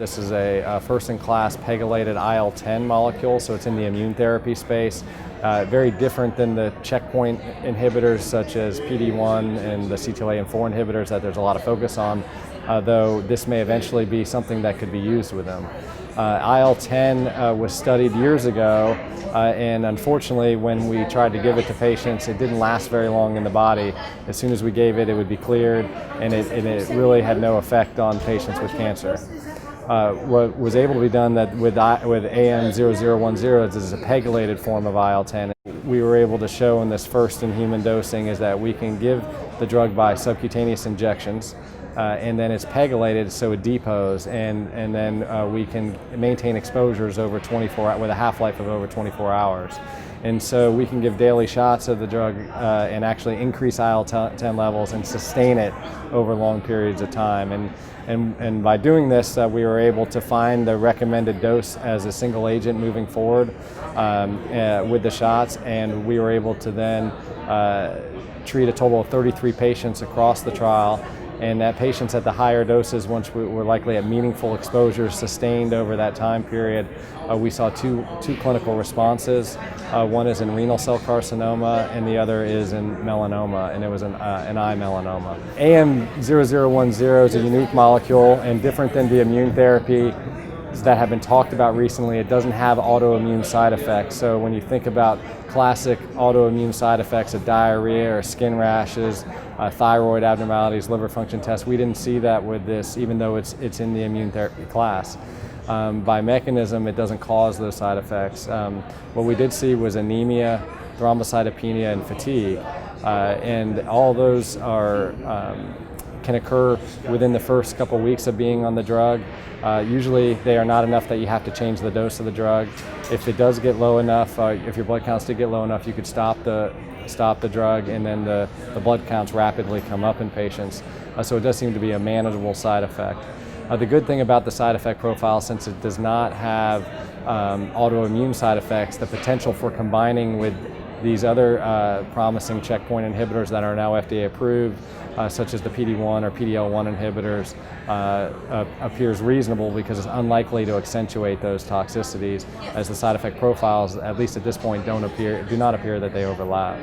This is a first-in-class PEGylated IL-10 molecule, so it's in the immune therapy space. Very different than the checkpoint inhibitors such as PD-1 and the CTLA-4 inhibitors that there's a lot of focus on, though this may eventually be something that could be used with them. IL-10 was studied years ago, and unfortunately when we tried to give it to patients, it didn't last very long in the body. As soon as we gave it, it would be cleared, and it really had no effect on patients with cancer. What was able to be done that with AM0010, this is a PEGylated form of IL-10. We were able to show in this first in human dosing is that we can give the drug by subcutaneous injections, and then it's PEGylated, so it depots, and then we can maintain exposures over 24 with a half-life of over 24 hours. And so we can give daily shots of the drug and actually increase IL-10 levels and sustain it over long periods of time. And by doing this, we were able to find the recommended dose as a single agent moving forward with the shots, and we were able to then treat a total of 33 patients across the trial. And that patients at the higher doses, once we were likely at meaningful exposures sustained over that time period, we saw two clinical responses. One is in renal cell carcinoma, and the other is in melanoma, and it was an eye melanoma. AM0010 is a unique molecule, and different than the immune therapy that have been talked about recently, it doesn't have autoimmune side effects. So when you think about classic autoimmune side effects of diarrhea or skin rashes, thyroid abnormalities, liver function tests, we didn't see that with this, even though it's in the immune therapy class. By mechanism, it doesn't cause those side effects. What we did see was anemia, thrombocytopenia, and fatigue, and all those can occur within the first couple weeks of being on the drug. Usually they are not enough that you have to change the dose of the drug. If it does get low enough, if your blood counts did get low enough, you could stop the drug, and then the blood counts rapidly come up in patients. So it does seem to be a manageable side effect. The good thing about the side effect profile, since it does not have autoimmune side effects, the potential for combining with these other promising checkpoint inhibitors that are now FDA approved, such as the PD-1 or PD-L1 inhibitors, appears reasonable because it's unlikely to accentuate those toxicities, as the side effect profiles, at least at this point, do not appear that they overlap.